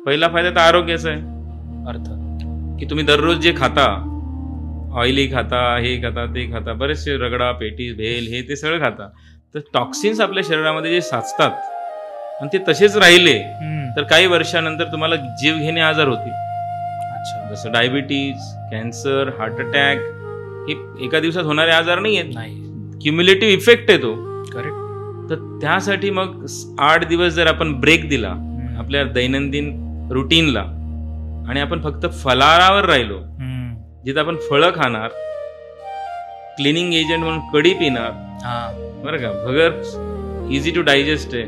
पहिला फायदा तर आरोग्याचा आहे. अर्थात की तुम्ही दररोज जे खाता, ऑइली खाता, हे खाता, ते खाता, बरेचसे रगडा, पेटीस, भेल, हे ते सगळं खाता, तर टॉक्सिन्स आपल्या शरीरामध्ये जे साचतात आणि ते तसेच राहिले तर काही वर्षानंतर तुम्हाला जीवघेणे आजार होतील. अच्छा. जसं डायबिटीज, कॅन्सर, हार्ट अटॅक, हे एका दिवसात होणारे आजार नाही आहेत, नाही. क्युम्युलेटिव्ह इफेक्ट आहे तो. करेक्ट. तर त्यासाठी मग 8 दिवस जर आपण ब्रेक दिला आपल्या दैनंदिन रुटीनला आणि आपण फक्त फलाहारावर राहिलो, जिथं आपण फळं खाणार, क्लिनिंग एजंट म्हणून कढी पिणार, बरं का, भगर इझी टू डायजेस्ट आहे,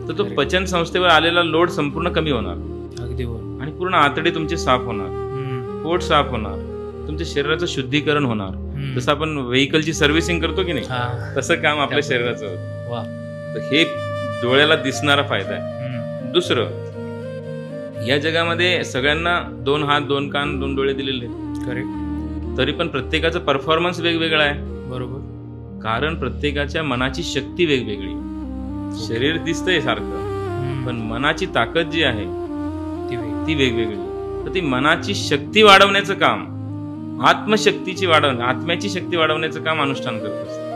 तर तो पचन संस्थेवर आलेला लोड संपूर्ण कमी होणार. अगदी. आणि पूर्ण आतडे तुमचे साफ होणार, पोट साफ होणार, तुमच्या शरीराचं शुद्धीकरण होणार. जसं आपण व्हेकलची सर्व्हिसिंग करतो की नाही, तसं काम आपल्या शरीराचं होतं. तर हे डोळ्याला दिसणारा फायदा आहे. दुसरं, या जगामध्ये सगळ्यांना 2 हात, 2 कान, 2 डोळे दिलेले आहेत. करेक्ट. तरी पण प्रत्येकाचा परफॉर्मन्स वेगवेगळा आहे. बरोबर. कारण प्रत्येकाच्या मनाची शक्ती वेगवेगळी. शरीर दिसतंय सारखं, पण मनाची ताकद जी आहे ती वेगवेगळी. तर ती मनाची शक्ती वाढवण्याचं काम, आत्मशक्तीची आत्म्याची शक्ती वाढवण्याचं काम अनुष्ठान करत असतं.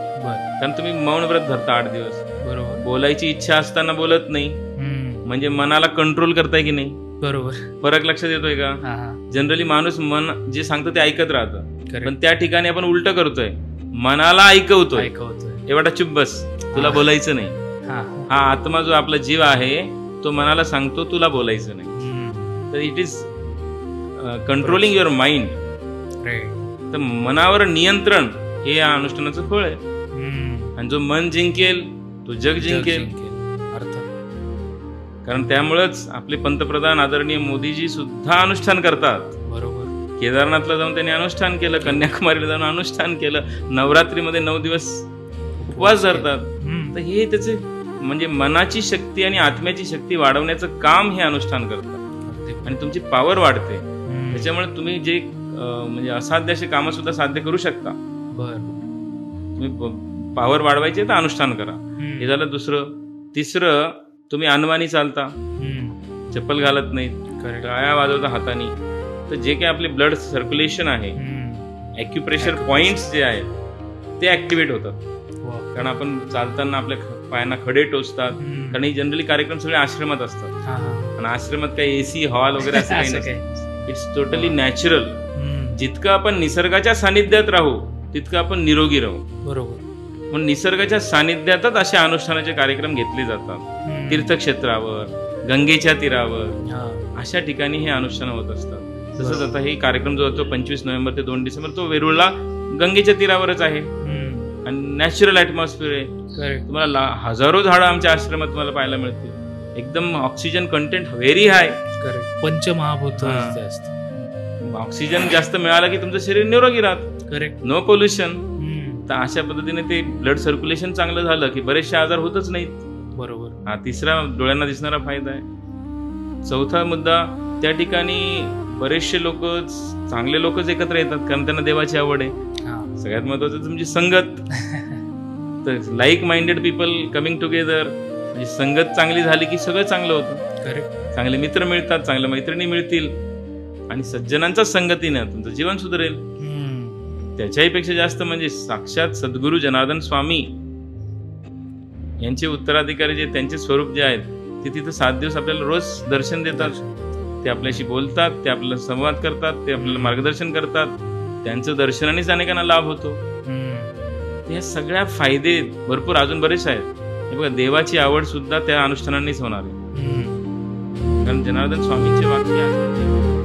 कारण तुम्ही मौन व्रत धरता 8 दिवस. बरोबर. बोलायची इच्छा असताना बोलत नाही, म्हणजे मनाला कंट्रोल करताय की नाही. बरोबर. फरक लक्षात येतोय का? जनरली माणूस मन जे सांगतं ते ऐकत राहतं, पण त्या ठिकाणी आपण उलट करतोय, मनाला ऐकवतोय. एवढा चुप बस, तुला बोलायचं नाही. हा आत्मा जो आपला जीव आहे तो मनाला सांगतो तुला बोलायचं नाही. तर it is controlling your mind. तर मनावर नियंत्रण हे या अनुष्ठानाचं फळ आहे. आणि जो मन जिंकेल तो जग जिंकेल. कारण त्यामुळेच आपले पंतप्रधान आदरणीय मोदीजी सुद्धा अनुष्ठान करतात. बरोबर. केदारनाथला जाऊन त्यांनी अनुष्ठान केलं, कन्याकुमारीला जाऊन अनुष्ठान केलं, नवरात्रीमध्ये 9 दिवस उपवास धरतात. तर हे त्याचे म्हणजे मनाची शक्ती आणि आत्म्याची शक्ती वाढवण्याचं काम हे अनुष्ठान करतात आणि तुमची पॉवर वाढते. त्याच्यामुळे तुम्ही जे म्हणजे असाध्य असे कामं सुद्धा साध्य करू शकता. तुम्ही पॉवर वाढवायची तर अनुष्ठान करा. हे झालं दुसरं. तिसरं, तुम्ही अनवाणी चालता, चप्पल घालत नाहीत, टाळ्या वाजवता हाताने, तर जे काही आपले ब्लड सर्क्युलेशन आहे, ॲक्युप्रेशर पॉइंट्स जे आहेत ते ऍक्टिव्हेट होतात. कारण आपण चालताना आपल्या पायांना खडे टोचतात. कारण हे जनरली कार्यक्रम सगळे आश्रमात असतात आणि आश्रमात काही AC हॉल वगैरे असं काही नसतं. It's totally natural. जितकं आपण निसर्गाच्या सानिध्यात राहू तितकं आपण निरोगी राहू. बरोबर. म्हणून निसर्गाच्या सानिध्यातच असे अनुष्ठानाचे कार्यक्रम घेतले जातात. तीर्थक्षेत्रावर, गंगेच्या तीरावर, अशा ठिकाणी हे अनुष्ठान होत असतात. तसंच आता हे कार्यक्रम जो होतो 25 नोव्हेंबर ते 2 डिसेंबर तो वेरूळला गंगेच्या तीरावरच आहे आणि नॅचरल ॲटमॉस्फिअर आहे. तुम्हाला हजारो झाडं आमच्या आश्रमात तुम्हाला पाहायला मिळतील. एकदम ऑक्सिजन कंटेंट व्हेरी हाय. पंचमहाभूत. ऑक्सिजन जास्त मिळाला की तुमचं शरीर निरोगी राहत. करेक्ट. No pollution. तर अशा पद्धतीने ते ब्लड सर्क्युलेशन चांगलं झालं की बरेचसे आजार होतच नाहीत. बरोबर. हा तिसरा डोळ्यांना दिसणारा फायदा आहे. चौथा मुद्दा, त्या ठिकाणी बरेचसे लोक, चांगले लोकच एकत्र येतात कारण त्यांना देवाची आवड आहे. सगळ्यात महत्वाचं तुमची संगत. तर like minded people coming together, म्हणजे संगत चांगली झाली की सगळं चांगलं होतं. चांगले मित्र मिळतात, चांगल्या मैत्रिणी मिळतील आणि सज्जनांच्या संगतीनं तुमचं जीवन सुधारेल. त्याच्याही पेक्षा जास्त म्हणजे साक्षात सद्गुरू जनार्दन स्वामी यांचे उत्तराधिकारी जे त्यांचे स्वरूप जे आहेत ते तिथं 7 दिवस आपल्याला रोज दर्शन देतात. ते आपल्याशी बोलतात, ते आपल्याला संवाद करतात, ते आपल्याला मार्गदर्शन करतात. त्यांचं दर्शनानेच अनेकांना लाभ होतो. हे सगळ्या फायदे भरपूर अजून बरेच आहेत. हे बघा, देवाची आवड सुद्धा त्या अनुष्ठानानेच होणार आहे. कारण जनार्दन स्वामींचे वाक्य